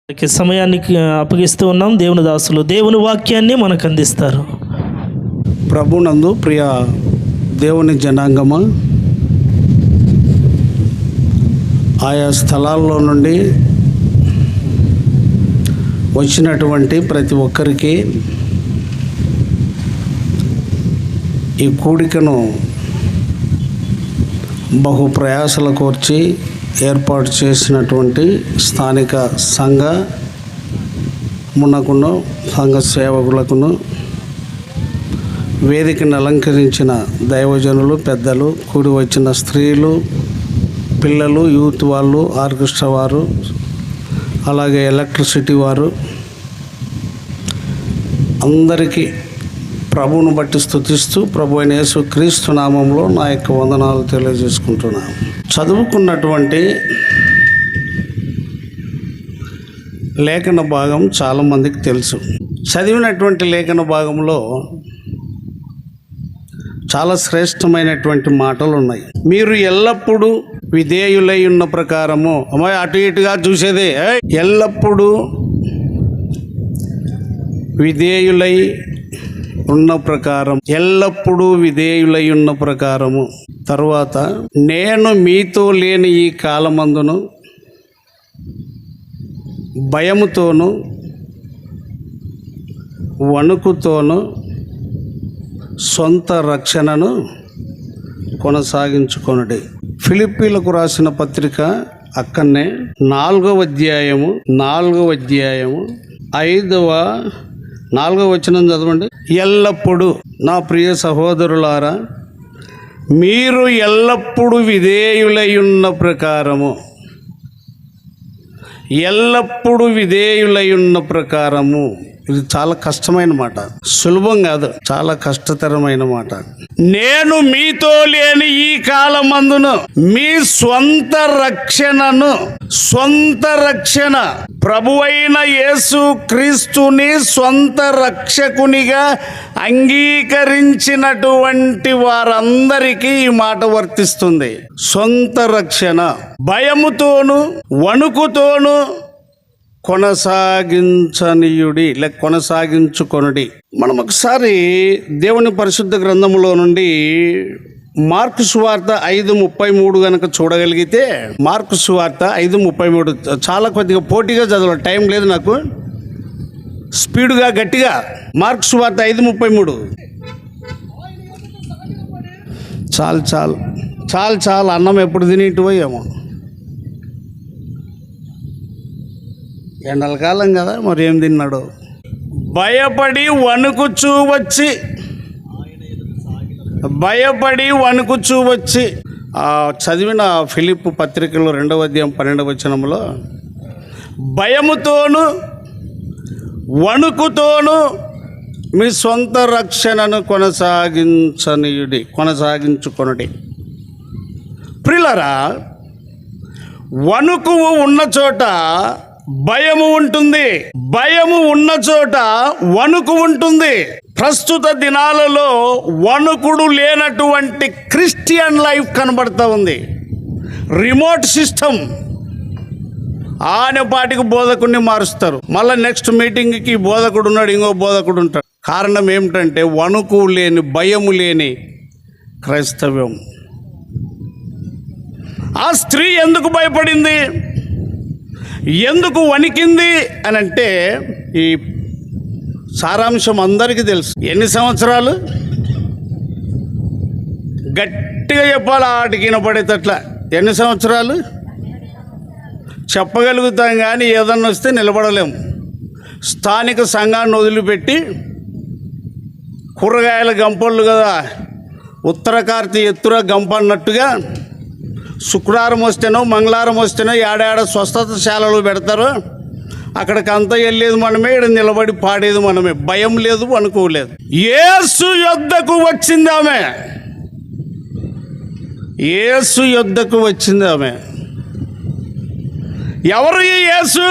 సమయానికి అప్పగిస్తూ ఉన్నాం. దేవుని దాసులు దేవుని వాక్యాన్ని మనకు అందిస్తారు. ప్రభునందు ప్రియ దేవుని జనాంగమా, ఆయా స్థలాల్లో నుండి వచ్చినటువంటి ప్రతి ఒక్కరికి ఈ కూడికను బహు ప్రయాసల కోర్చి ఏర్పాటు చేసినటువంటి స్థానిక సంఘమునకును సంఘ సేవకులకును, వేదికను అలంకరించిన దైవజనులు, పెద్దలు, కూడి వచ్చిన స్త్రీలు, పిల్లలు, యూత్ వాళ్ళు, ఆర్కెస్ట్రా వారు, అలాగే ఎలక్ట్రిసిటీ వారు, అందరికీ ప్రభువును బట్టి స్తుతిస్తూ ప్రభు అయిన యేసు క్రీస్తు నామంలో నా యొక్క వందనాలు తెలియజేసుకుంటున్నాను. చదువుకున్నటువంటి లేఖన భాగం చాలామందికి తెలుసు. చదివినటువంటి లేఖన భాగంలో చాలా శ్రేష్టమైనటువంటి మాటలు ఉన్నాయి. మీరు ఎల్లప్పుడూ విధేయులై ఉన్న ప్రకారము, అమ్మాయి అటు ఇటుగా చూసేదే, ఎల్లప్పుడూ విధేయులై ఉన్న ప్రకారం, ఎల్లప్పుడూ విధేయులై ఉన్న ప్రకారము. తరువాత, నేను మీతో లేని ఈ కాలమందును భయముతోను వణుకుతోను సొంత రక్షణను కొనసాగించుకొనుడి. ఫిలిప్పీలకు రాసిన పత్రిక అక్కడనే 4వ అధ్యాయము 4వ వచనం చదవండి. ఎల్లప్పుడూ, నా ప్రియ సహోదరులారా, మీరు ఎల్లప్పుడూ విధేయులై ఉన్న ప్రకారము, ఎల్లప్పుడూ విధేయులై ఉన్న ప్రకారము. ఇది చాలా కష్టమైన మాట, సులభం కాదు, చాలా కష్టతరమైన మాట. నేను మీతో లేని ఈ కాలమందును మీ సొంత రక్షణ ప్రభువైన యేసు క్రీస్తుని సొంత రక్షకునిగా అంగీకరించినటువంటి వారందరికీ ఈ మాట వర్తిస్తుంది. సొంత రక్షణ భయముతోను వణుకుతోను కొనసాగించుకొనుడి. మనం ఒకసారి దేవుని పరిశుద్ధ గ్రంథములో నుండి మార్కు సువార్త 5:33 కనుక చూడగలిగితే, మార్కు సువార్త 5:33 చాలా కొద్దిగా పోటీగా చదవాలి, టైం లేదు నాకు, స్పీడుగా గట్టిగా. మార్కు సువార్త 5:33. చాలు అన్నం ఎప్పుడు తినేటివో ఏమో, ఎండల కాలం కదా, మరి ఏం తిన్నాడు. భయపడి వణుకుచూ వచ్చి చదివిన ఫిలిప్పు పత్రికలో 2వ అధ్యాయం 12వ వచనంలో, భయముతోను వణుకుతోను మీ సొంత రక్షణను కొనసాగించుకొనుడి. ప్రియులారా, వణుకు ఉన్న చోట భయము ఉంటుంది, భయము ఉన్న చోట వణుకు ఉంటుంది. ప్రస్తుత దినాలలో వణుకుడు లేనటువంటి క్రిస్టియన్ లైఫ్ కనబడతా ఉంది. రిమోట్ సిస్టమ్, ఆనపాటికి బోధకుడిని మారుస్తారు, మళ్ళీ నెక్స్ట్ మీటింగ్కి బోధకుడు ఉన్నాడు, ఇంకో బోధకుడు ఉంటాడు. కారణం ఏమిటంటే వణుకు లేని, భయము లేని క్రైస్తవ్యం. ఆ స్త్రీ ఎందుకు భయపడింది, ఎందుకు వణికింది అని అంటే, ఈ సారాంశం అందరికీ తెలుసు. ఎన్ని సంవత్సరాలు, గట్టిగా చెప్పాలి, ఆటికి వినపడేటట్లా. ఎన్ని సంవత్సరాలు చెప్పగలుగుతాం, కానీ ఏదన్నా వస్తే నిలబడలేము. స్థానిక సంఘాన్ని వదిలిపెట్టి కూరగాయల గంపళ్ళు కదా, ఉత్తర కార్తీ ఎత్తుర గంప అన్నట్టుగా శుక్రవారం వస్తేనో మంగళవారం వస్తేనో ఏడాడ స్వస్థతశాలలు పెడతారు, అక్కడికి అంతా వెళ్ళేది మనమే, ఇక్కడ నిలబడి పాడేది మనమే. భయం లేదు, అనుకోలేదు. యేసు యొద్దకు వచ్చింది ఆమె, యేసు యొద్దకు వచ్చింది ఆమె. ఎవరు ఈ యేసు?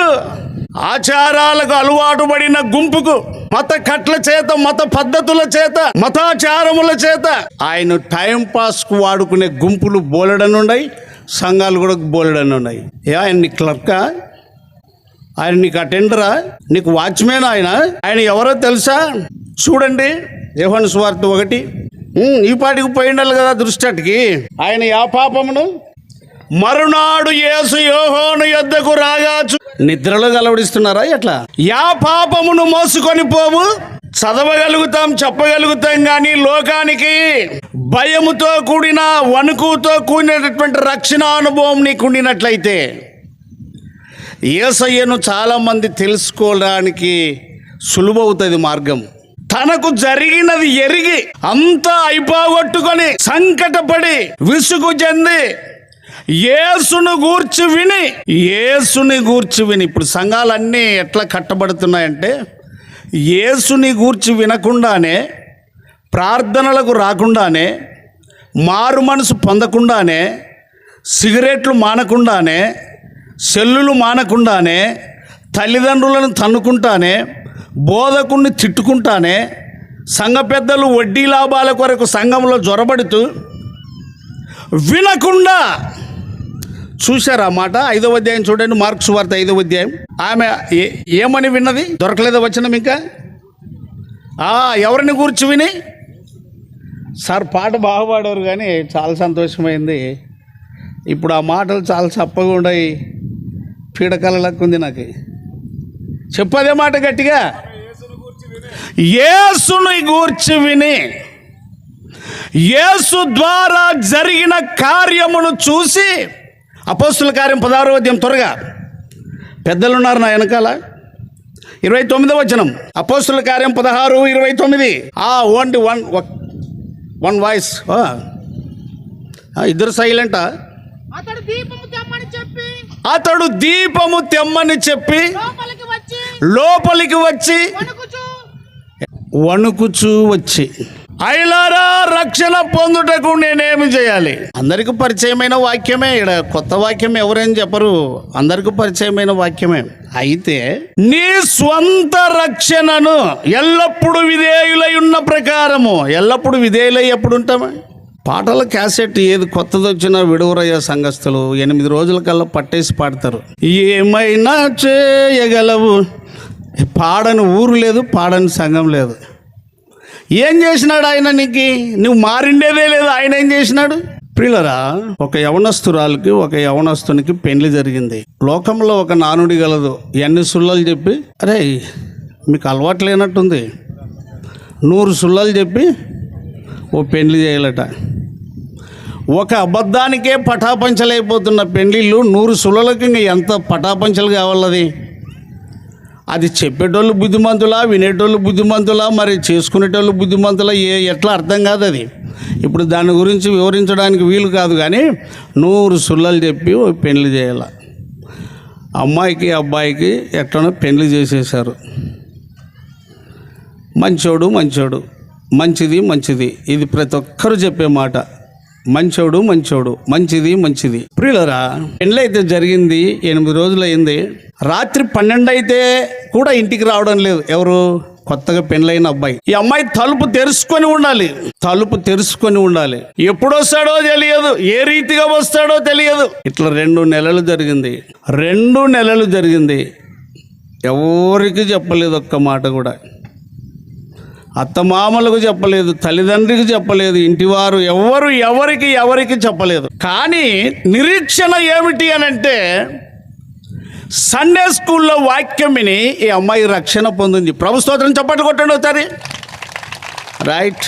ఆచారాలకు అలవాటు పడిన గుంపుకు, మత కట్ల చేత, మత పద్ధతుల చేత, మతాచారముల చేత ఆయన టైం పాస్కు వాడుకునే గుంపులు బోలెడనున్నాయి, సంఘాలు కూడా బోలెడనున్నాయి. ఆయన్ని క్లర్కా, ఆయన నీకు అటెండరా, నీకు వాచ్మేన్ ఆయన ఎవరో తెలుసా? చూడండి యోహాను సువార్త 1. ఈ పాటికి పోయిండాలి కదా దృష్టికి. ఆయన యా పాపమును మరునాడు యేసు యోహాను యొద్దకు రాగా నిద్రలో గలవడిస్తున్నారా ఎట్లా? యా పాపమును మోసుకొని పోవు. చదవగలుగుతాం, చెప్పగలుగుతాం, కానీ లోకానికి భయముతో కూడిన వణుకుతో కూడినటువంటి రక్షణ అనుభవం నీకు ఉండినట్లయితే యేసయ్యను చాలామంది తెలుసుకోవడానికి సులువవుతుంది మార్గం. తనకు జరిగినది ఎరిగి అంతా అయిపోగొట్టుకొని సంకటపడి విసుగు చెంది యేసుని గూర్చి విని ఇప్పుడు సంఘాలన్నీ ఎట్లా కట్టబడుతున్నాయంటే యేసుని గూర్చి వినకుండానే, ప్రార్థనలకు రాకుండానే, మారు మనసు పొందకుండానే, సిగరెట్లు మానకుండానే, సెల్లులు మానకుండానే, తల్లిదండ్రులను తన్నుకుంటానే, బోధకుణ్ణి తిట్టుకుంటానే, సంఘ పెద్దలు వడ్డీ లాభాల కొరకు సంఘంలో జొరబడుతూ వినకుండా చూశారు ఆ మాట. 5వ అధ్యాయం చూడండి, మార్కు సువార్త 5వ అధ్యాయం. ఆమె ఏమని విన్నది? దొరకలేదా వచనం ఇంకా? ఎవరిని కూర్చి విని? సార్ పాట బాగా పాడారు కానీ చాలా సంతోషమైంది. ఇప్పుడు ఆ మాటలు చాలా చప్పగా ఉన్నాయి, పీడకలలకు ఉంది నాకు. చెప్పదే మాట గట్టిగా. యేసుని గూర్చి విని, యేసు ద్వారా జరిగిన కార్యమును చూసి. అపోస్తుల కార్యం 16వ అధ్యాయం, త్వరగా పెద్దలున్నారు నా వెనకాల. 29వ వచనం, అపోస్తుల కార్యం 16:29. Only one voice. ఇద్దరు సైలెంటా? అతడు దీపము తెమ్మని చెప్పి లోపలికి వచ్చి వణుకుచూ వచ్చి, ఐలారా రక్షణ పొందుటకు నేనేమి చేయాలి? అందరికీ పరిచయమైన వాక్యమే. ఇక్కడ కొత్త వాక్యం ఎవరేం చెప్పరు, అందరికీ పరిచయమైన వాక్యమే. అయితే నీ స్వంత రక్షణను ఎల్లప్పుడూ విధేయులై ఉన్న ప్రకారము, ఎల్లప్పుడూ విధేయులై ఎప్పుడు ఉంటామా? పాటల క్యాసెట్ ఏది కొత్తది వచ్చినా విడువరయ్య సంఘస్థులు 8 రోజుల కల్లా పట్టేసి పాడతారు. ఏమైనా చేయగలవు. పాడని ఊరు లేదు, పాడని సంఘం లేదు. ఏం చేసినాడు ఆయన? నువ్వు మారిండేదే లేదు. ఆయన ఏం చేసినాడు? ప్రియులరా, ఒక యవనస్తురాలకి ఒక యవనస్తునికి పెళ్లి జరిగింది. లోకంలో ఒక నానుడి గలదు, ఎన్ని సుళ్ళలు చెప్పి, అరే మీకు అలవాటు లేనట్టుంది, 100 సుళ్ళలు చెప్పి ఓ పెళ్లి చేయాలట. ఒక అబద్ధానికే పటాపంచలైపోతున్న పెళ్లిళ్ళు 100 సుళ్ళలకి ఇంక ఎంత పటాపంచలు కావాలది? అది చెప్పేటోళ్ళు బుద్ధిమంతులా, వినేటోళ్ళు బుద్ధిమంతులా, మరి చేసుకునేటోళ్ళు బుద్ధిమంతులా? ఎట్లా అర్థం కాదు అది. ఇప్పుడు దాని గురించి వివరించడానికి వీలు కాదు, కానీ 100 సుళ్ళలు చెప్పి పెళ్లి చేయాల. అమ్మాయికి అబ్బాయికి ఎట్లనో పెళ్లి చేసేసారు. మంచోడు మంచిది, ఇది ప్రతి ఒక్కరు చెప్పే మాట. మంచోడు మంచిది. ప్రియులరా, పెళ్ళి అయితే జరిగింది, 8 రోజులు అయింది. రాత్రి 12 అయితే కూడా ఇంటికి రావడం లేదు. ఎవరు? కొత్తగా పెళ్ళైన అబ్బాయి. ఈ అమ్మాయి తలుపు తెరుచుకొని ఉండాలి. ఎప్పుడు వస్తాడో తెలియదు, ఏ రీతిగా వస్తాడో తెలియదు. ఇట్లా 2 నెలలు జరిగింది. ఎవరికి చెప్పలేదు, ఒక్క మాట కూడా. అత్తమామలకు చెప్పలేదు, తల్లిదండ్రికి చెప్పలేదు, ఇంటివారు ఎవరికి చెప్పలేదు. కానీ నిరీక్షణ ఏమిటి అనంటే, సండే స్కూల్లో వాక్యం విని ఈ అమ్మాయి రక్షణ పొందింది. ప్రభు స్తోత్రం, చప్పట్లు కొట్టండి ఒకసారి. రైట్,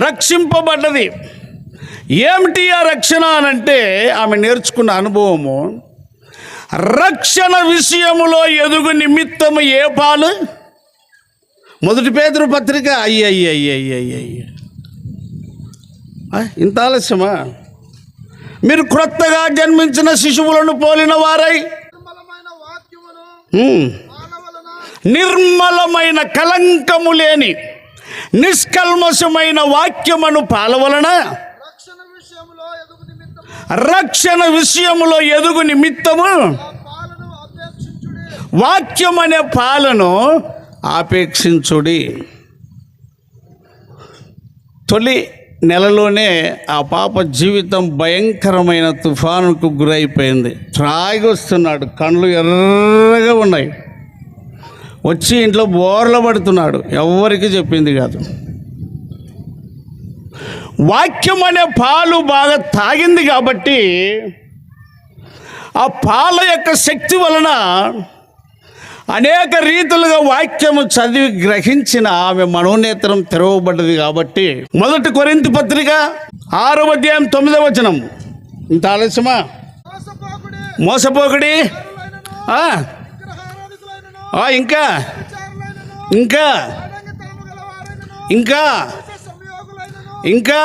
రక్షింపబడ్డది. ఏమిటి ఆ రక్షణ అనంటే, ఆమె నేర్చుకున్న అనుభవము, రక్షణ విషయములో ఎదుగు నిమిత్తము ఏ పాలు? 1 పేతురు పత్రిక. ఇంత ఆలస్యమా? మీరు క్రొత్తగా జన్మించిన శిశువులను పోలిన వారై నిర్మలమైన కలంకము లేని నిష్కల్మషమైన వాక్యమును పాలవలన రక్షణ విషయములో ఎదుగు నిమిత్తము వాక్యం అనే పాలను ఆపేక్షించుడి. తొలి నెలలోనే ఆ పాప జీవితం భయంకరమైన తుఫానుకు గురైపోయింది. త్రాగి వస్తున్నాడు, కళ్ళు ఎర్రగా ఉన్నాయి, వచ్చి ఇంట్లో బోర్ల పడుతున్నాడు. ఎవరికి చెప్పింది కాదు. వాక్యం అనే పాలు బాగా తాగింది కాబట్టి ఆ పాల యొక్క శక్తి వలన అనేక రీతులుగా వాక్యము చదివి గ్రహించిన ఆమె మనోనేత్రం తెరవబడ్డది. కాబట్టి 1 కొరింథీ పత్రిక 6వ అధ్యాయం 9వ వచనం. ఇంత ఆలస్యమా? మోసపోకుడి, ఇంకా ఇంకా ఇంకా ఇంకా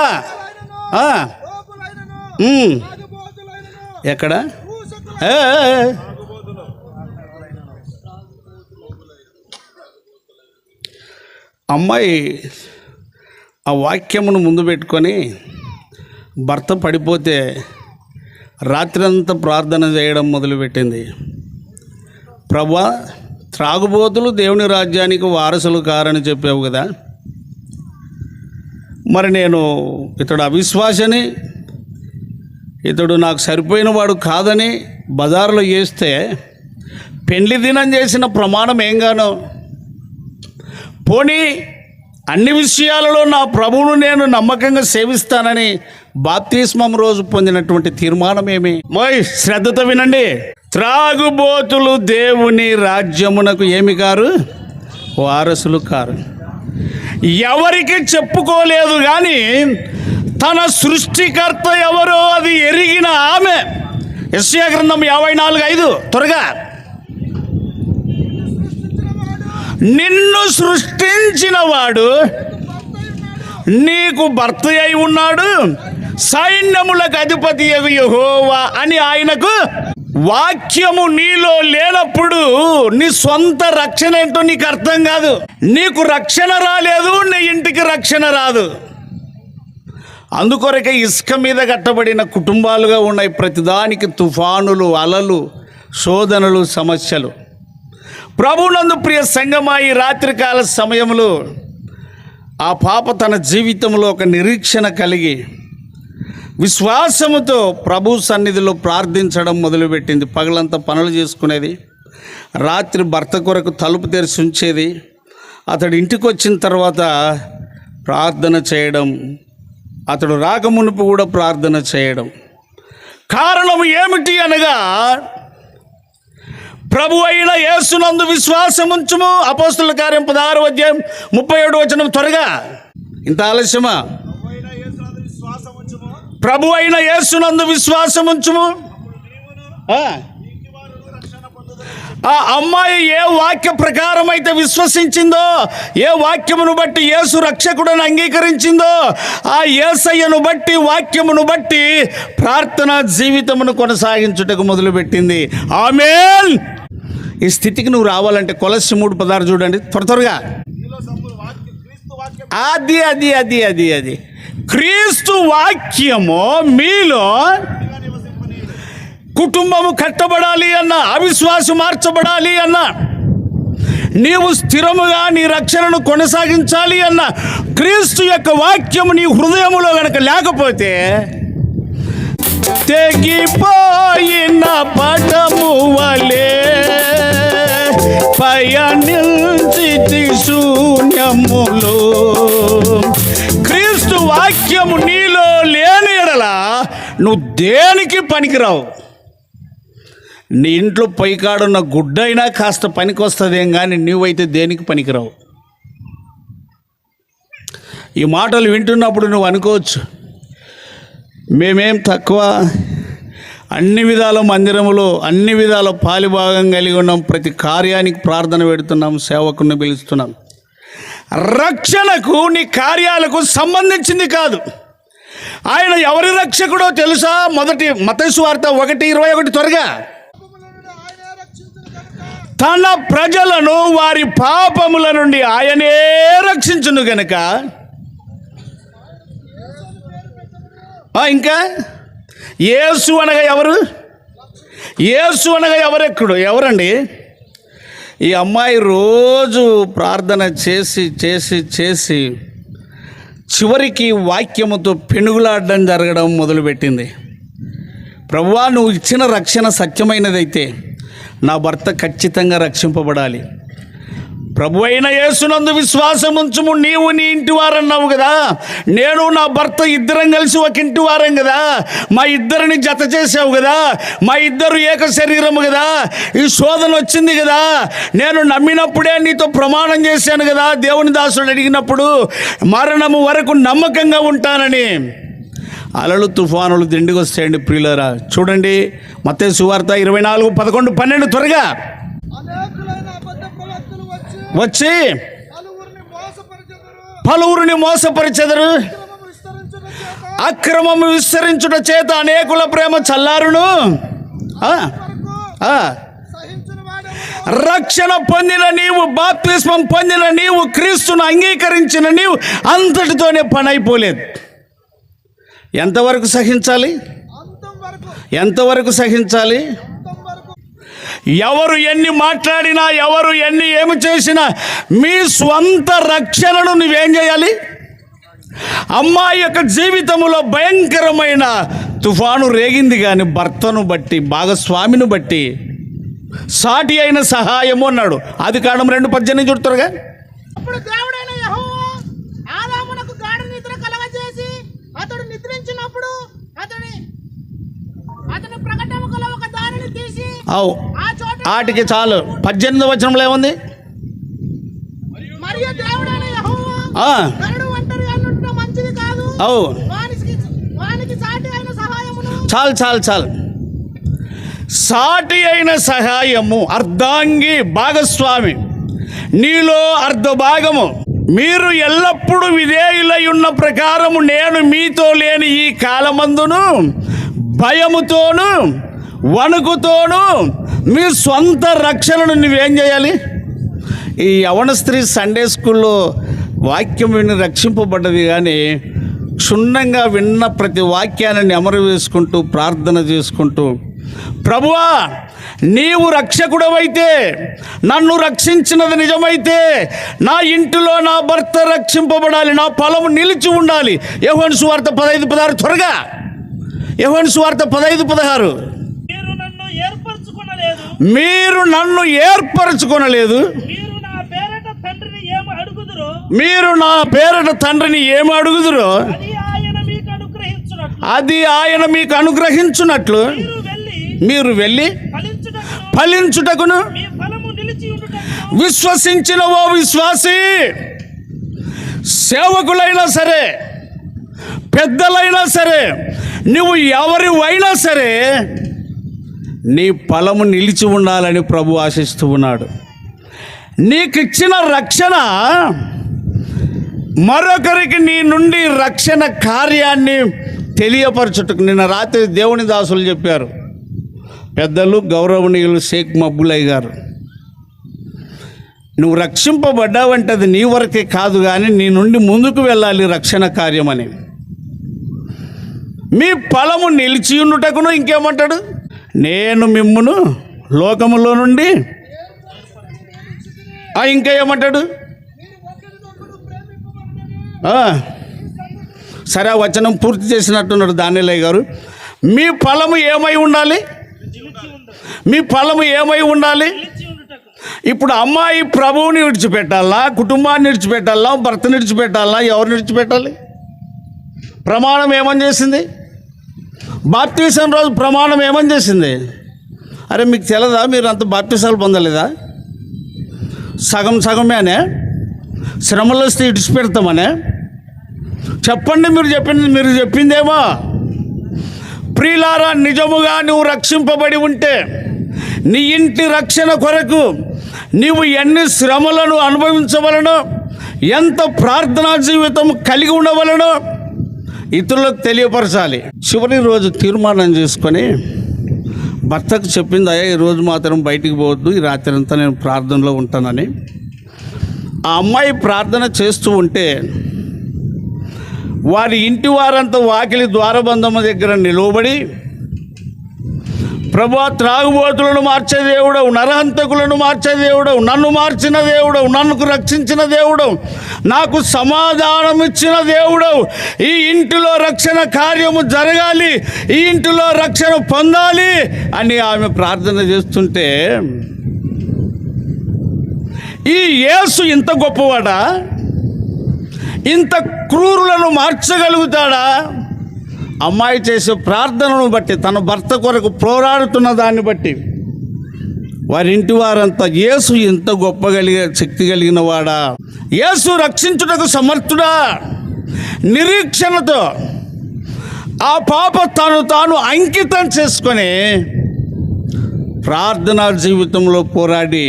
ఎక్కడ? అమ్మాయి ఆ వాక్యమును ముందు పెట్టుకొని భర్త పడిపోతే రాత్రంతా ప్రార్థన చేయడం మొదలుపెట్టింది. ప్రభువా, త్రాగుబోతులు దేవుని రాజ్యానికి వారసులు కారని చెప్పావు కదా, మరి నేను ఇతడు అవిశ్వాసని, ఇతడు నాకు సరిపోయిన వాడు కాదని బజారులో చేస్తే పెండ్లి దినం చేసిన ప్రమాణం ఏంగానో, పోనీ అన్ని విషయాలలో నా ప్రభువును నేను నమ్మకంగా సేవిస్తానని బాప్తిస్మం రోజు పొందినటువంటి తీర్మానం ఏమి? శ్రద్ధతో వినండి. త్రాగుబోతులు దేవుని రాజ్యమునకు ఏమి కారు? వారసులు కారు. ఎవరికి చెప్పుకోలేదు కానీ తన సృష్టికర్త ఎవరో అది ఎరిగిన ఆమె. యెషయా గ్రంథం 54:5 త్వరగా. నిన్ను సృష్టించిన వాడు నీకు భర్త అయి ఉన్నాడు, సైన్యములకు అధిపతి యెహోవా అని ఆయనకు. వాక్యము నీలో లేనప్పుడు నీ సొంత రక్షణ ఏంటో నీకు అర్థం కాదు. నీకు రక్షణ రాలేదు, నీ ఇంటికి రక్షణ రాదు. అందుకొరకే ఇసుక మీద కట్టబడిన కుటుంబాలుగా ఉన్నాయి. ప్రతిదానికి తుఫానులు, అలలు, శోధనలు, సమస్యలు. ప్రభునందు ప్రియ సంగమా, ఈ రాత్రికాల సమయంలో ఆ పాప తన జీవితంలో ఒక నిరీక్షణ కలిగి విశ్వాసముతో ప్రభు సన్నిధిలో ప్రార్థించడం మొదలుపెట్టింది. పగలంతా పనులు చేసుకునేది, రాత్రి భర్త కొరకు తలుపు తెరిచి ఉంచేది. అతడు ఇంటికి వచ్చిన తర్వాత ప్రార్థన చేయడం, అతడు రాకమునుపు కూడా ప్రార్థన చేయడం. కారణం ఏమిటి అనగా, ప్రభు అయిన యేసునందు విశ్వాసముంచుము. అపోస్తుల కార్యం 16వ అధ్యాయం 37వ వచనం త్వరగా. ఇంత ఆలస్యమా? ప్రభు అయిన యేసునందు విశ్వాసముంచుము. ఆ అమ్మాయి ఏ వాక్య ప్రకారం అయితే విశ్వసించిందో, ఏ వాక్యమును బట్టి యేసు రక్షకుడని అంగీకరించిందో, ఆ యేసయ్యను బట్టి, వాక్యమును బట్టి ప్రార్థన జీవితమును కొనసాగించుటకు మొదలుపెట్టింది. ఆమేన్. ఈ స్థితికి నువ్వు రావాలంటే కొలస్సి 3:16 చూడండి త్వరగా. అది అది అది అది అది క్రీస్తు వాక్యము మీలో కుటుంబము కట్టబడాలి అన్న, అవిశ్వాసం మార్చబడాలి అన్న, నీవు స్థిరముగా నీ రక్షణను కొనసాగించాలి అన్న క్రీస్తు యొక్క వాక్యము నీ హృదయములో గనక లేకపోతే తెగిపోయిన పటము వలె పయనించి శూన్యములో. క్రీస్తు వాక్యము నీలో లేని ఎడల నువ్వు దేనికి పనికిరావు. నీ ఇంట్లో పైకాడున్న గుడ్డైనా కాస్త పనికి వస్తుందేం కానీ నువ్వైతే దేనికి పనికిరావు. ఈ మాటలు వింటున్నప్పుడు నువ్వు అనుకోవచ్చు, మేమేం తక్కువ, అన్ని విధాల మందిరములో అన్ని విధాల పాలిభాగం కలిగి ఉన్నాం, ప్రతి కార్యానికి ప్రార్థన పెడుతున్నాం, సేవకుని పిలుస్తున్నాం. రక్షణకు నీ కార్యాలకు సంబంధించింది కాదు. ఆయన ఎవరి రక్షకుడో తెలుసా? మత్తయి సువార్త 1:21 త్వరగా. తన ప్రజలను వారి పాపముల నుండి ఆయనే రక్షించును గనుక. ఇంకా యేసు అనగా ఎవరు? యేసు అనగా ఎవరండి? ఈ అమ్మాయి రోజు ప్రార్థన చేసి చేసి చేసి చివరికి వాక్యముతో పెనుగులాడడం జరగడం మొదలుపెట్టింది. ప్రభువా, నువ్వు ఇచ్చిన రక్షణ సత్యమైనదైతే నా భర్త ఖచ్చితంగా రక్షింపబడాలి. ప్రభు అయిన యేసునందు విశ్వాసం ఉంచుము, నీవు నీ ఇంటి వారన్నావు కదా, నేను నా భర్త ఇద్దరం కలిసి ఒక ఇంటి వారం కదా, మా ఇద్దరిని జత చేసావు కదా, మా ఇద్దరు ఏక శరీరము కదా, ఈ శోధన వచ్చింది కదా, నేను నమ్మినప్పుడే నీతో ప్రమాణం చేశాను కదా, దేవుని దాసుడు అడిగినప్పుడు మరణము వరకు నమ్మకంగా ఉంటానని. అలలు తుఫానులు దిండికి వస్తాయండి ప్రియులారా. చూడండి మత్తయి సువార్త 24:11-12 త్వరగా. వచ్చి పలువురిని మోసపరిచెదరు, అక్రమము విస్తరించుట చేత అనేకుల ప్రేమ చల్లారును. రక్షణ పొందిన నీవు, బాప్తిస్మం పొందిన నీవు, క్రీస్తును అంగీకరించిన నీవు అంతటితోనే పని అయిపోలేదు. ఎంతవరకు సహించాలి? ఎంతవరకు సహించాలి? ఎవరు ఎన్ని మాట్లాడినా, ఎవరు ఏమి చేసినా మీ స్వంత రక్షణను నువ్వేం చేయాలి? అమ్మాయి యొక్క జీవితంలో భయంకరమైన తుఫాను రేగింది, కానీ భర్తను బట్టి, భాగస్వామిని బట్టి సాటి అయిన సహాయము అన్నాడు. ఆదికాండం 2:18 చూడతారుగా. అప్పుడు దేవుడైన యెహోవా ఆదామునకు గాఢ నిద్ర కలగజేసి అతడు నిద్రించినప్పుడు అతని ప్రకటనలో ఒక దారిని తీసి ఆటికి చాలు. 18వ వచనంలో ఏముంది? మరియు దేవుడైన యెహోవా నరుడు ఒంటరిగా ఉండుట మంచిది కాదు, వానికి సాటి అయిన సహాయమును. చాలు. సాటి అయిన సహాయము, అర్ధాంగి, భాగస్వామి, నీలో అర్ధ భాగము. మీరు ఎల్లప్పుడూ విధేయులై ఉన్న ప్రకారము నేను మీతో లేని ఈ కాలమందును భయముతోను వణుకుతోను మీ సొంత రక్షణను నువ్వేం చేయాలి? ఈ యవన స్త్రీ సండే స్కూల్లో వాక్యం విని రక్షింపబడ్డది, కానీ క్షుణ్ణంగా విన్న ప్రతి వాక్యాన్ని నెమరు వేసుకుంటూ ప్రార్థన చేసుకుంటూ, ప్రభువా నీవు రక్షకుడవైతే, నన్ను రక్షించినది నిజమైతే, నా ఇంటిలో నా భర్త రక్షింపబడాలి, నా పొలము నిలిచి ఉండాలి. యోహాను సువార్త 15:16 త్వరగా. యోహాను సువార్త 15:16. మీరు నన్ను ఏర్పరచుకొనలేదు, మీరు నా పేరట తండ్రిని ఏమి అడుగుదురో అది ఆయన మీకు అనుగ్రహించున్నట్లు మీరు వెళ్ళి ఫలించుటకును. విశ్వసించిన ఓ విశ్వాసి, సేవకులైనా సరే, పెద్దలైనా సరే, నువ్వు ఎవరివైనా సరే, నీ ఫలము నిలిచి ఉండాలని ప్రభు ఆశిస్తూ ఉన్నాడు. నీకిచ్చిన రక్షణ మరొకరికి నీ నుండి రక్షణ కార్యాన్ని తెలియపరచుటకు నిన్న రాత్రి దేవుని దాసులు చెప్పారు, పెద్దలు గౌరవనీయులు షేక్ మబ్బులయ్య గారు. నువ్వు రక్షింపబడ్డావంటే అది నీ వరకే కాదు, కానీ నీ నుండి ముందుకు వెళ్ళాలి రక్షణ కార్యమని. మీ ఫలము నిలిచి ఉండుటకును, ఇంకేమంటాడు, నేను మిమ్మును లోకములో నుండి, ఇంకా ఏమంటాడు? సరే, ఆ వచనం పూర్తి చేసినట్టున్నాడు దానిలయ్య గారు. మీ ఫలము ఏమై ఉండాలి? మీ ఫలము ఏమై ఉండాలి? ఇప్పుడు అమ్మాయి ప్రభువుని విడిచిపెట్టాలా, కుటుంబాన్ని విడిచిపెట్టాలా, భర్తని విడిచిపెట్టాలా, ఎవరిని విడిచిపెట్టాలి? ప్రమాణం ఏమని చేసింది? బాప్తీసం రోజు ప్రమాణం ఏమని చేసింది? అరే మీకు తెలదా? మీరు అంత బాప్తీసాలు పొందలేదా? సగమేనే శ్రమలు వస్తే విడిచిపెడతామనే చెప్పండి. మీరు చెప్పిందేమో. ప్రియులారా, నిజముగా నువ్వు రక్షింపబడి ఉంటే నీ ఇంటి రక్షణ కొరకు నీవు ఎన్ని శ్రమలను అనుభవించవలనో, ఎంత ప్రార్థనా జీవితం కలిగి ఉండవలనో ఇతరులకు తెలియపరచాలి. చివరి రోజు తీర్మానం చేసుకొని భర్తకు చెప్పింది, అయ్యా ఈరోజు మాత్రం బయటికి పోవద్దు, ఈ రాత్రి అంతా నేను ప్రార్థనలో ఉంటానని. ఆ అమ్మాయి ప్రార్థన చేస్తూ ఉంటే వారి ఇంటి వారంతా వాకిలి ద్వారబంధము దగ్గర నిలవబడి ప్రభువా, త్రాగుబోతులను మార్చే దేవుడవు, నరహంతకులను మార్చే దేవుడవు, నన్ను మార్చిన దేవుడవు, నన్ను రక్షించిన దేవుడవు, నాకు సమాధానం ఇచ్చిన దేవుడవు. ఈ ఇంటిలో రక్షణ కార్యము జరగాలి, ఈ ఇంటిలో రక్షణ పొందాలి అని ఆమె ప్రార్థన చేస్తుంటే, ఈ యేసు ఇంత గొప్పవాడా? ఇంత క్రూరులను మార్చగలుగుతాడా? అమ్మాయి చేసే ప్రార్థనను బట్టి, తన భర్త కొరకు పోరాడుతున్న దాన్ని బట్టి వారి ఇంటి వారంతా యేసు ఇంత గొప్ప శక్తి కలిగిన వాడా, యేసు రక్షించుటకు సమర్థుడా, నిరీక్షణతో ఆ పాప తాను అంకితం చేసుకొని ప్రార్థనా జీవితంలో పోరాడి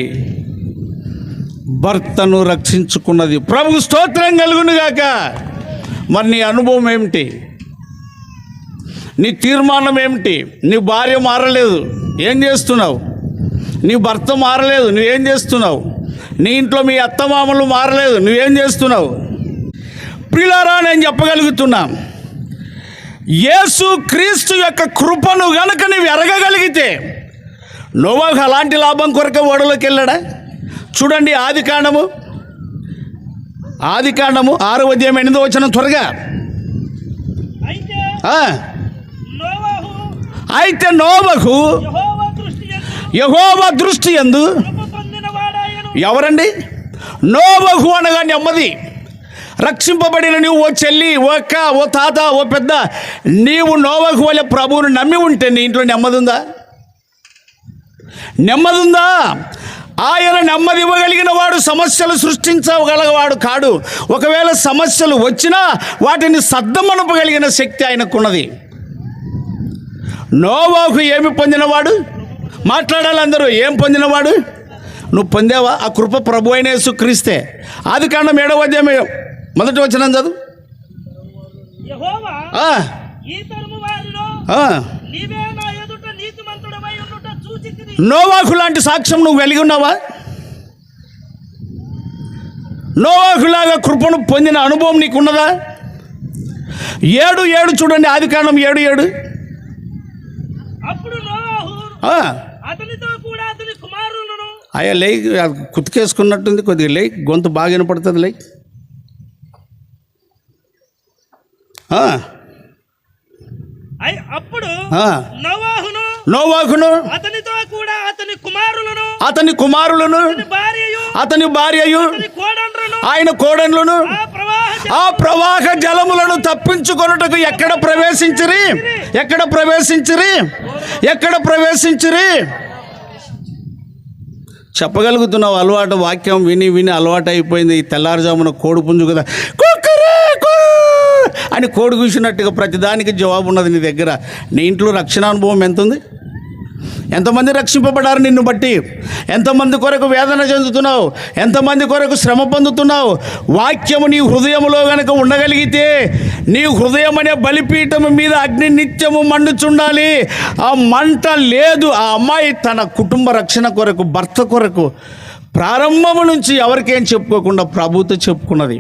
భర్తను రక్షించుకున్నది. ప్రభువు స్తోత్రం కలుగునుగాక. మరి నీ అనుభవం ఏమిటి? నీ తీర్మానం ఏమిటి? నీ భార్య మారలేదు, ఏం చేస్తున్నావు? నీ భర్త మారలేదు, నువ్వేం చేస్తున్నావు? నీ ఇంట్లో మీ అత్తమామలు మారలేదు, నువ్వేం చేస్తున్నావు? ప్రియులారా, నేను చెప్పగలుగుతున్నా, యేసు క్రీస్తు యొక్క కృపను గనుక నీవు ఎరగగలిగితే నోవాహు అలాంటి లాభం కొరకే ఓడలోకి వెళ్ళాడా? చూడండి, ఆదికాండము 6వ అధ్యాయం 8వ వచనం త్వరగా. అయితే నోవహు యెహోవా దృష్టి యందు, ఎవరండి? నోవహు అనగా నెమ్మది. రక్షింపబడిన నీవు, ఓ చెల్లి, ఓ అక్క, ఓ తాత, ఓ పెద్ద, నీవు నోవహు వలె ప్రభువును నమ్మి ఉంటే నీ ఇంట్లో నెమ్మది ఉందా? నెమ్మది ఉందా? ఆయన నెమ్మది ఇవ్వగలిగిన వాడు సమస్యలు సృష్టించగలవాడు కాడు. ఒకవేళ సమస్యలు వచ్చినా వాటిని సద్దమనపగలిగిన శక్తి ఆయనకున్నది. నోవాహు ఏమి పొందినవాడు? మాట్లాడాలి అందరూ. ఏం పొందినవాడు? నువ్వు పొందావా? ఆ కృప ప్రభు అయిన యేసుక్రీస్తే. ఆదికాండం 7వ అధ్యాయం 1వ వచనం చదువు. నోవాహు లాంటి సాక్ష్యం నువ్వు కలిగి ఉన్నావా? నోవాహులాగా కృపను పొందిన అనుభవం నీకున్నదా? 7:7 చూడండి, ఆదికాండం 7:7. అయ్యా లే, కుతికేసుకున్నట్టుంది, కొద్దిగా లే, గొంతు బాగా వినపడుతుంది, లే. అప్పుడు నోవాహును అతనితో కూడా అతని కుమారులను అతని భార్యయు ఆయన కోడన్లను ఆ ప్రవాహ జలములను తప్పించుకొనుటకు ఎక్కడ ప్రవేశించిరి? చెప్పగలుగుతున్నావు? అలవాటు, వాక్యం విని విని అలవాటు అయిపోయింది. తెల్లారుజామున కోడి పుంజు కదా అని కోడి కూసినట్టుగా ప్రతిదానికి జవాబు ఉన్నది నీ దగ్గర. నీ ఇంట్లో రక్షణ అనుభవం ఎంత ఉంది? ఎంతమంది రక్షింపబడారు నిన్ను బట్టి? ఎంతమంది కొరకు వేదన చెందుతున్నావు? ఎంతమంది కొరకు శ్రమ పొందుతున్నావు? వాక్యము నీ హృదయములో గనక ఉండగలిగితే, నీ హృదయం అనే బలిపీఠము మీద అగ్ని నిత్యము మండుచుండాలి. ఆ మంట లేదు. ఆ అమ్మాయి తన కుటుంబ రక్షణ కొరకు, భర్త కొరకు ప్రారంభము నుంచి ఎవరికేం చెప్పుకోకుండా ప్రభుతో చెప్పుకున్నది.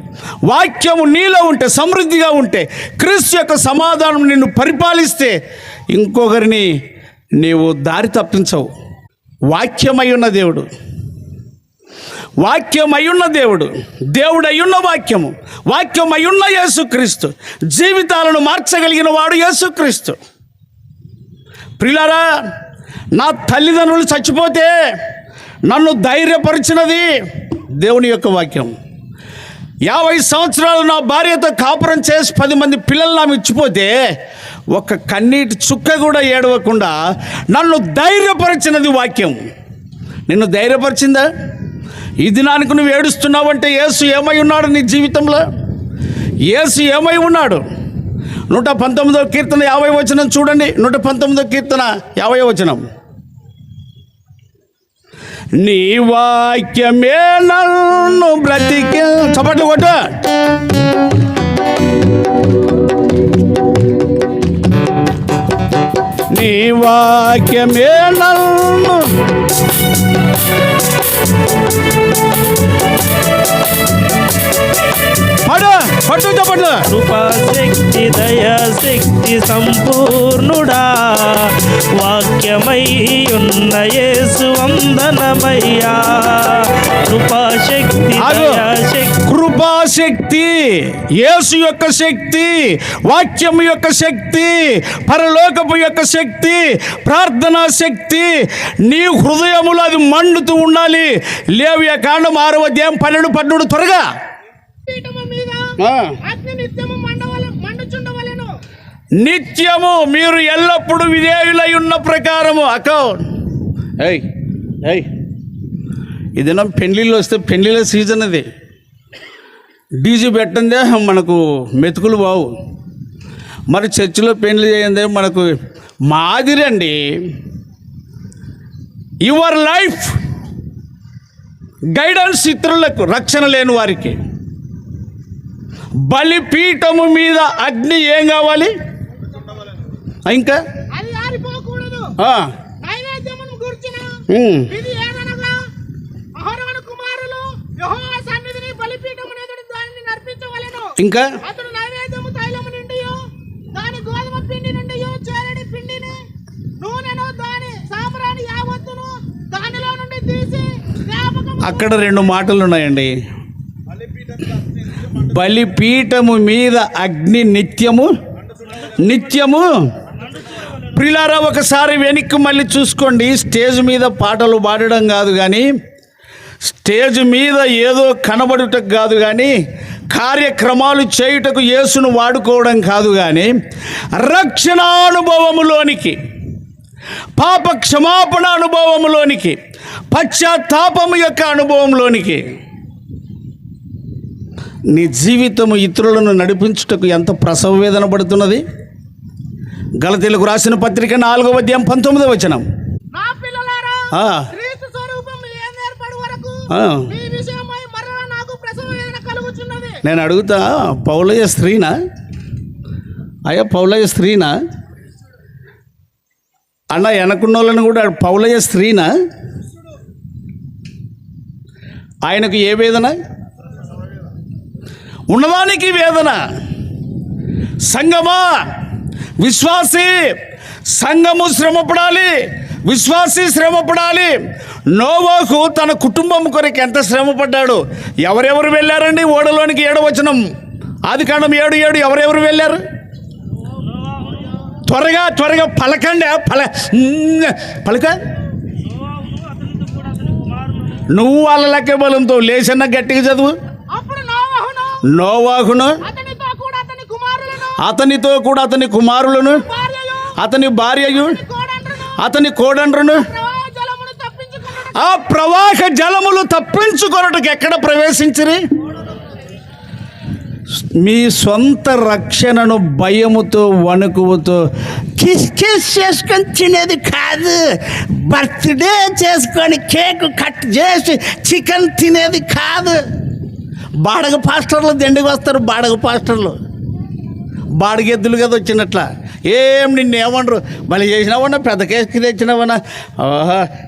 వాక్యము నీలో ఉంటే, సమృద్ధిగా ఉంటే, క్రీస్తు యొక్క సమాధానం నిన్ను పరిపాలిస్తే ఇంకొకరిని నీవు దారి తప్పించవు. వాక్యమై ఉన్న దేవుడు, దేవుడయ్యున్న వాక్యము, వాక్యమయ్యున్న యేసుక్రీస్తు, జీవితాలను మార్చగలిగిన వాడు యేసుక్రీస్తు. ప్రియులారా, నా తల్లిదండ్రులు చచ్చిపోతే నన్ను ధైర్యపరిచినది దేవుని యొక్క వాక్యం. 50 సంవత్సరాలు నా భార్యతో కాపురం చేసి 10 మంది పిల్లలు నాకు ఇచ్చిపోతే ఒక కన్నీటి చుక్క కూడా ఏడవకుండా నన్ను ధైర్యపరిచినది వాక్యం. నిన్ను ధైర్యపరిచిందా? ఈ దినానికి నువ్వు ఏడుస్తున్నావంటే యేసు ఏమై ఉన్నాడు నీ జీవితంలో? యేసు ఏమై ఉన్నాడు? 119వ కీర్తన 50వ వచనం చూడండి. 119వ కీర్తన 50వ వచనం. నీ వాక్యమే నన్ను బ్రతికి, చప్పట్లు కొట్టు. నీ వాక్యమే నన్ను పట్టు చప్పట్లు. కృపాశక్తి దయాశక్తి సంపూర్ణుడా, వాక్యమై రక్షణ యేసు వందనమయ్యా. కృపాశక్తి ఆగు. దయాశక్తి కృపాశక్తి, యేసు యొక్క శక్తి, వాక్యము యొక్క శక్తి, పరలోకపు యొక్క శక్తి, ప్రార్థనా శక్తి నీ హృదయములో అది మండుతూ ఉండాలి. లేవియా కాండం 6వ అధ్యాయం 12 త్వరగా. పీఠము మీద అగ్ని నిత్యము మండుచుండవలెను. నిత్యము మీరు ఎల్లప్పుడూ విధేయులై ఉన్న ప్రకారము. ఏయ్ ఇదేనా పెళ్ళిళ్ళు వస్తే పెళ్ళిళ్ళ సీజన్ అది. డీజీ పెట్టందే మనకు మెతుకులు బావు. మరి చర్చిలో పెళ్లి చేయందే మనకు మాదిరండి. యువర్ లైఫ్ గైడెన్స్ ఇతరులకు, రక్షణ లేని వారికి. బలిపీఠము మీద అగ్ని ఏం కావాలి ఇంకా? అది ఆరిపోకూడదు. నైవేద్యమును గూర్చిన విధి ఏదనగా అహరోను కుమారులు యెహోవా సన్నిధిని బలిపీఠమున ఎదుట దానిని నర్పించవలెను. ఇంకా అతడు నైవేద్యము తైలము నుండియు దాని గోధుమ పిండి నుండియు చేరడి పిండిని నూనెను దాని సాంబ్రాణి యావత్తును దానిలో నుండి తీసి జ్ఞాపకము. అక్కడ 2 మాటలు ఉన్నాయండి. బలిపీఠము మీద అగ్ని నిత్యము. ప్రిలారా, ఒకసారి వెనక్కి మళ్ళీ చూసుకోండి. స్టేజ్ మీద పాటలు పాడడం కాదు కానీ, స్టేజ్ మీద ఏదో కనబడుటకు కాదు కానీ, కార్యక్రమాలు చేయుటకు యేసును వాడుకోవడం కాదు కానీ, రక్షణానుభవములోనికి, పాప క్షమాపణ అనుభవములోనికి, పశ్చాత్తాపము యొక్క అనుభవంలోనికి నీ జీవితము ఇతరులను నడిపించుటకు ఎంత ప్రసవ వేదన పడుతున్నది. గలతీయులకు రాసిన పత్రిక 4వ అధ్యాయం 19వ వచనం. నా పిల్లలారా, క్రీస్తు స్వరూపం ఏర్పడు వరకు మీ విషయమై మరల నాకు ప్రసవ వేదన కలుగుచున్నది. నేను అడుగుతా, పౌలయ్య స్త్రీనా? అయ్యా పౌలయ్య స్త్రీనా అన్న? వెనకున్నోళ్ళని కూడా పౌలయ్య స్త్రీనా? ఆయనకు ఏ వేదన? ఉన్నదానికి వేదన. సంగమా, విశ్వాసి, సంఘము శ్రమపడాలి, విశ్వాసి శ్రమపడాలి. నోవాహు తన కుటుంబం కొరకు ఎంత శ్రమపడ్డాడు. ఎవరెవరు వెళ్ళారండి ఓడలోనికి? 7వ వచనం, ఆదికాండం 7:7. ఎవరెవరు వెళ్ళారు? త్వరగా పలకండి. పలక. నువ్వు వాళ్ళ లెక్క బలంతో లేచన్న గట్టిగా చదువు. అప్పుడు నోవాహును అతనితో కూడా అతని కుమారులను, అతని భార్యయు, అతని కోడండ్రును ఆ ప్రవాహ జలములు తప్పించుకొనుటకు ఎక్కడ ప్రవేశించిరి? మీ సొంత రక్షణను భయముతో వణుకుతో కిస్ చేసుకొని తినేది కాదు. బర్త్డే చేసుకొని కేక్ కట్ చేసి చికెన్ తినేది కాదు. బాడగ పాస్టర్లు దండికి వస్తారు. బాడగ పాస్టర్లు బాడగెద్దులు కదా వచ్చినట్ల. నిన్ను ఏమనరు. బలి చేసినావన్నా, పెద్ద కేసుకి తెచ్చినావన్నా,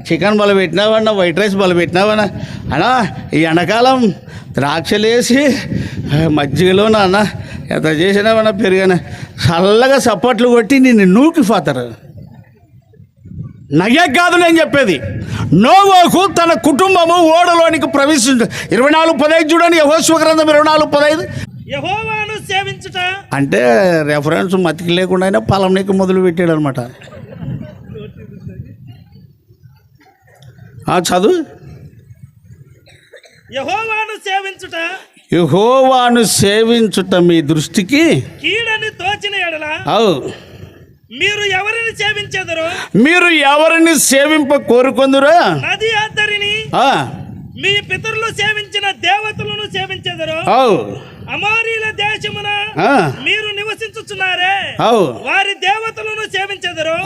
చికెన్ బల పెట్టినావన్నా, వైట్ రైస్ బల పెట్టినావన్నా అన్నా, ఈ ఎండాకాలం ద్రాక్షలేసి మజ్జిగలో నాన్న ఎంత చేసినావన్నా పెరిగానా, చల్లగా సప్పట్లు కొట్టి నిన్ను నూకిపోతారు. నగే కాదు నేను చెప్పేది. నోవాహు తన కుటుంబము ఓడలోనికి ప్రవేశించు. 24:15 చూడండి. యెహోషువ గ్రంథం 24:15. యెహోవాను సేవించుట అంటే రెఫరెన్స్ మతికి లేకుండా పలంనీకి మొదలు పెట్టాడు అనమాట. చదువు. యెహోవాను సేవించుట మీ దృష్టికి కీడని తోచిన ఎడల మీరు ఎవరిని సేవింప కోరుకొందురా? నది అంతరిని మీ పితరులు సేవించిన దేవతలను సేవించెదరు. అమోరీల దేశమున మీరు నివసించుచున్నారే, వారి దేవతలను సేవించెదరు.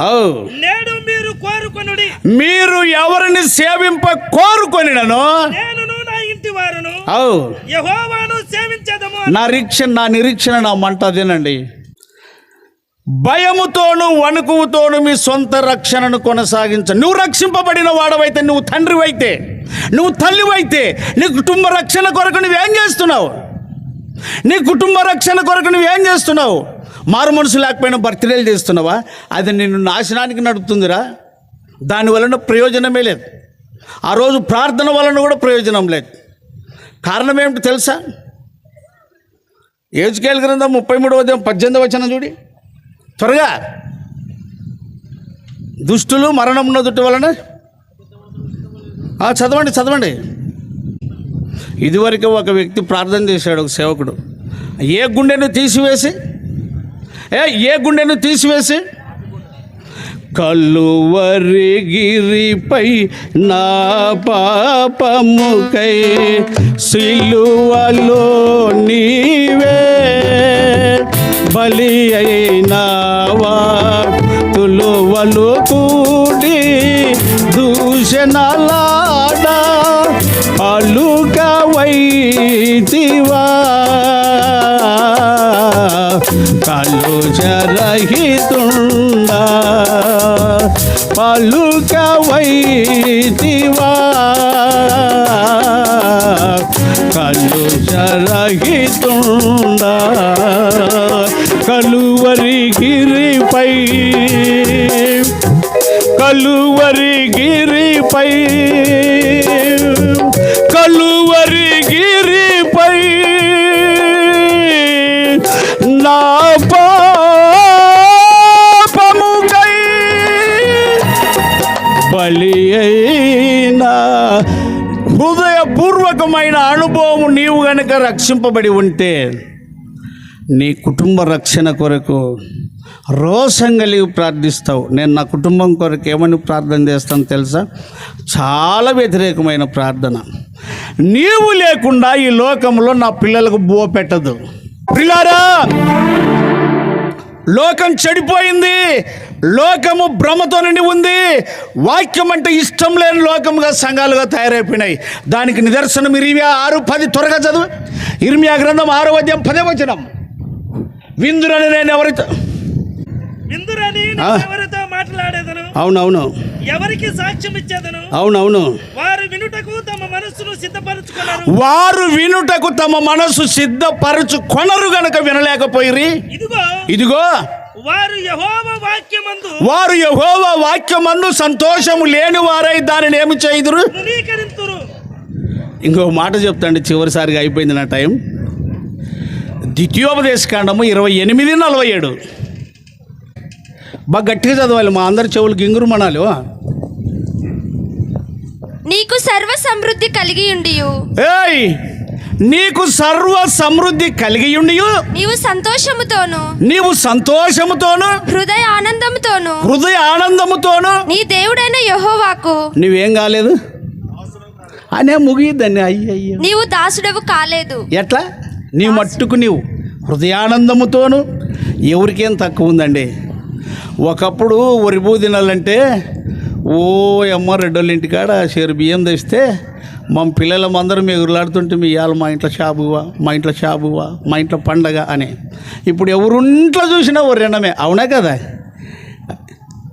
నేడు మీరు కోరుకొనుడి. మీరు ఎవరిని సేవింప కోరుకొనిడను నేనును నా ఇంటి వారును యెహోవాను సేవించెదము. నా నిరీక్షణ నా మంట అదేనండి. భయముతోను వణుకుతోను మీ సొంత రక్షణను కొనసాగించ. నువ్వు రక్షింపబడిన వాడవైతే, నువ్వు తండ్రివైతే, నువ్వు తల్లివైతే, నీ కుటుంబ రక్షణ కొరకు నువ్వేం చేస్తున్నావు? నీ కుటుంబ రక్షణ కొరకు నువ్వేం చేస్తున్నావు? మారు మనసు లేకపోయినా బర్త్డేలు చేస్తున్నావా? అది నిన్ను నాశనానికి నడుపుతుందిరా. దాని వలన ప్రయోజనమే లేదు. ఆ రోజు ప్రార్థన వలన కూడా ప్రయోజనం లేదు. కారణం ఏమిటో తెలుసా? యెహెజ్కేలు గ్రంథం 33:18 చూడి త్వరగా. దుష్టులు మరణం నొదుటి వలన చదవండి. ఇదివరకు ఒక వ్యక్తి ప్రార్థన చేశాడు, ఒక సేవకుడు. ఏ గుండెను తీసివేసి కలువరి గిరిపై నా పాపముకై సిలువలో నీవే బలి అయినావా, తులువలు కూడి దూషణలాడ అలుకవైతివా, కలుషరహితుండా పలుకవైతివా, కలుషరహితుండా కలువరి గిరిపై నా పాపముకై బలి అయినా. హృదయపూర్వకమైన అనుభవం నీవు గనక రక్షింపబడి ఉంటే నీ కుటుంబ రక్షణ కొరకు రోషం కలిగి ప్రార్థిస్తావు. నేను నా కుటుంబం కొరకు ఏమని ప్రార్థన చేస్తాను తెలుసా? చాలా వ్యతిరేకమైన ప్రార్థన. నీవు లేకుండా ఈ లోకంలో నా పిల్లలకు బువ్వ పెట్టదు. పిల్లారా, లోకం చెడిపోయింది, లోకము భ్రమతో నిండి ఉంది. వాక్యం అంటే ఇష్టం లేని లోకముగా సంఘాలుగా తయారైపోయినాయి. దానికి నిదర్శనం ఇర్మియా 6:10 త్వరగా చదువు. ఇర్మియా గ్రంథం 6:10 విందురని నేను ఎవరితో మాట్లాడేదను, అవునవును, ఎవరికి సాక్ష్యం ఇచ్చేదను, అవునవును, వారు వినుటకు తమ మనస్సును సిద్ధపరచుకొనరు గనక వినలేకపోయిరి. ఇదిగో వారు యెహోవా వాక్యమందు సంతోషము లేని వారై దానిని ఏమి చేయుదురు? ఇంకో మాట చెప్తాండి, చివరిసారిగా అయిపోయింది నా టైం. ద్వితీయోపదేశకాండము 28:47 బాగా గట్టిగా చదవాలి, మా అందరి చెవులు గింగురు మనాలి. నీకు సర్వ సమృద్ధి కలిగి ఉండియు, నీకు సర్వ సమృద్ధి కలిగి ఉండియు, నీవు సంతోషముతోను హృదయ ఆనందముతోను నీ దేవుడైన యెహోవాకు నువ్వేం కాలేదు అనే ముగిద్దని. అయ్యయ్యో, నీవు దాసుడవు కాలేదు. ఎట్లా? నీ మట్టుకు నీవు హృదయానందముతోను. ఎవరికేం తక్కువ ఉందండి? ఒకప్పుడు వరిబూ తినాలంటే అమ్మ రెడ్డోళ్ళ ఇంటికాడ షేరు బియ్యం తెస్తే మా పిల్లలమందరం ఎగురులాడుతుంటే మీ ఇవాళ మా ఇంట్లో షాబువా, మా ఇంట్లో పండగ అని. ఇప్పుడు ఎవరింట్లో చూసినా ఓ రెండమే, అవునా కదా?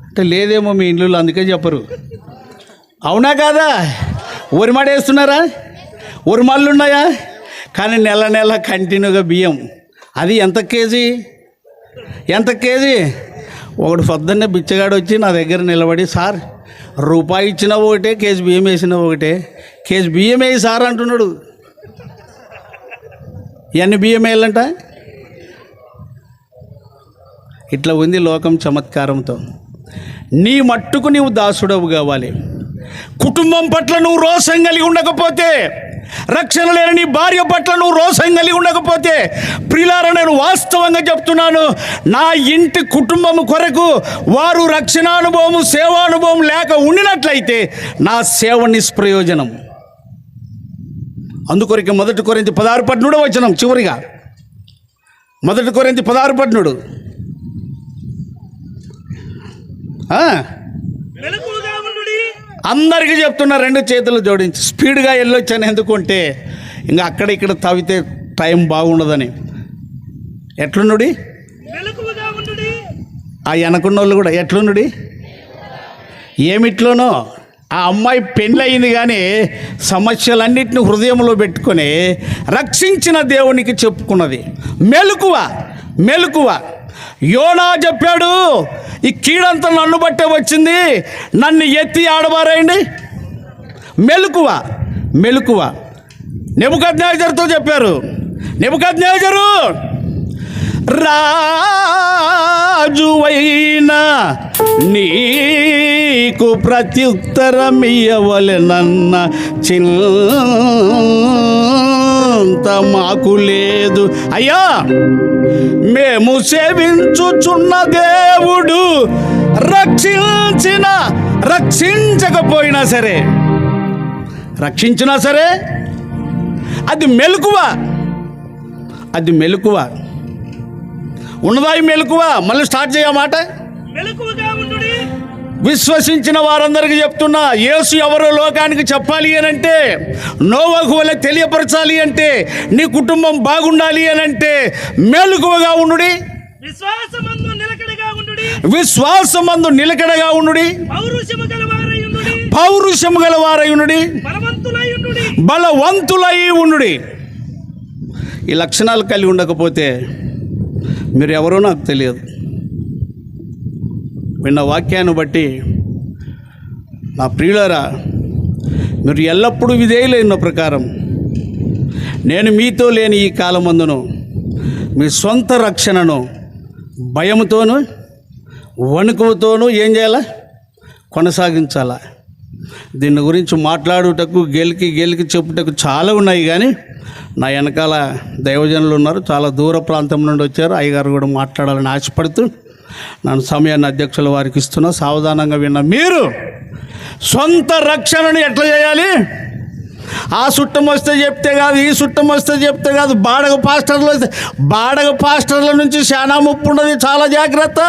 అంటే లేదేమో మీ ఇల్లు, అందుకే చెప్పరు, అవునా కాదా? ఒరిమాడ వేస్తున్నారా? ఒరిమాళ్ళు ఉన్నాయా? కానీ నెల కంటిన్యూగా బియ్యం. అది ఎంత కేజీ? ఒకడు పొద్దున్నే బిచ్చగాడు వచ్చి నా దగ్గర నిలబడి, సార్ రూపాయి ఇచ్చిన ఒకటే, కేజీ బియ్యం వేసిన ఒకటే, కేజీ బియ్యం వేయి సార్ అంటున్నాడు. ఎన్ని బియ్యం వేయాలంట? ఇట్లా ఉంది లోకం చమత్కారంతో. నీ మట్టుకు నీవు దాసుడవు కావాలి. కుటుంబం పట్ల నువ్వు రోషం కలిగి ఉండకపోతే, రక్షణ లేని నీ భార్య పట్ల నువ్వు రోషం కలిగి ఉండకపోతే, ప్రియులారా నేను వాస్తవంగా చెప్తున్నాను, నా ఇంటి కుటుంబం కొరకు వారు రక్షణానుభవం, సేవానుభవం లేక ఉండినట్లయితే నా సేవ నిష్ప్రయోజనం. అందుకొరకు 1 కొరింథీ 16:18 చివరిగా 1 కొరింథీ 16:18 అందరికీ చెప్తున్నా, 2 చేతులు జోడించి స్పీడ్గా వెళ్ళొచ్చాను. ఎందుకంటే ఇంకా అక్కడ ఇక్కడ తవ్వితే టైం బాగుండదని. ఎట్లున్నుడి? ఆ వెనకున్న వాళ్ళు కూడా ఎట్లున్నుడి? ఏమిట్లోనో ఆ అమ్మాయి పెళ్ళయింది, కానీ సమస్యలన్నింటినీ హృదయంలో పెట్టుకొని రక్షించిన దేవునికి చెప్పుకున్నది. మెలకువ యోనా చెప్పాడు, ఈ కీడంతా నన్ను బట్టే వచ్చింది, నన్ను ఎత్తి ఆడబారేయండి. మెలకువ మెలకువ. నెబుకద్నెజరుతో చెప్పారు, నెబుకద్నెజరు రాజువైనా నీకు ప్రత్యుత్తరమియ్యవలెనన్న చింత మాకు లేదు. అయ్యా, మేము సేవించుచున్న దేవుడు రక్షించకపోయినా సరే, రక్షించినా సరే అది మెలకువ, అది మెలకువ. ఉన్నదా ఈ మెలకువ? మళ్ళీ స్టార్ట్ చేయమాట. మెలకువగా ఉండుడి. విశ్వసించిన వారందరికీ చెప్తున్నా, యేసు ఎవరో లోకానికి చెప్పాలి అని అంటే, నోవహు వలె తెలియపరచాలి అంటే, నీ కుటుంబం బాగుండాలి అని అంటే మెలకువగా ఉండుడి. విశ్వాసమందు నిలకడగా ఉండుడి. విశ్వాసమందు నిలకడగా ఉండుడి. పౌరుషము గలవారై ఉండుడి. పౌరుషము గలవారై ఉండుడి. బలవంతులై ఉండుడి. బలవంతులై ఉండుడి. ఈ లక్షణాలు కలిగి ఉండకపోతే మీరు ఎవరో నాకు తెలియదు. విన్న వాక్యాన్ని బట్టి నా ప్రియులారా, మీరు ఎల్లప్పుడూ విధేయులైన ప్రకారం నేను మీతో లేని ఈ కాలమందును మీ సొంత రక్షణను భయముతోనూ వణుకుతోనూ ఏం చేయాలా? కొనసాగించాలా. దీని గురించి మాట్లాడుటకు గెలికి చెప్పుటకు చాలా ఉన్నాయి, కానీ నా వెనకాల దైవజనులు ఉన్నారు, చాలా దూర ప్రాంతం నుండి వచ్చారు. అయ్యగారు కూడా మాట్లాడాలని ఆశపడుతూ నన్ను సమయాన్ని అధ్యక్షుల వారికి ఇస్తున్నా. సావధానంగా విన్న మీరు సొంత రక్షణను ఎట్లా చేయాలి? ఆ చుట్టం వస్తే చెప్తే కాదు, ఈ చుట్టం వస్తే చెప్తే కాదు, బాడగ పాస్టర్ల నుంచి చాలా ముప్పు ఉన్నది, చాలా జాగ్రత్త.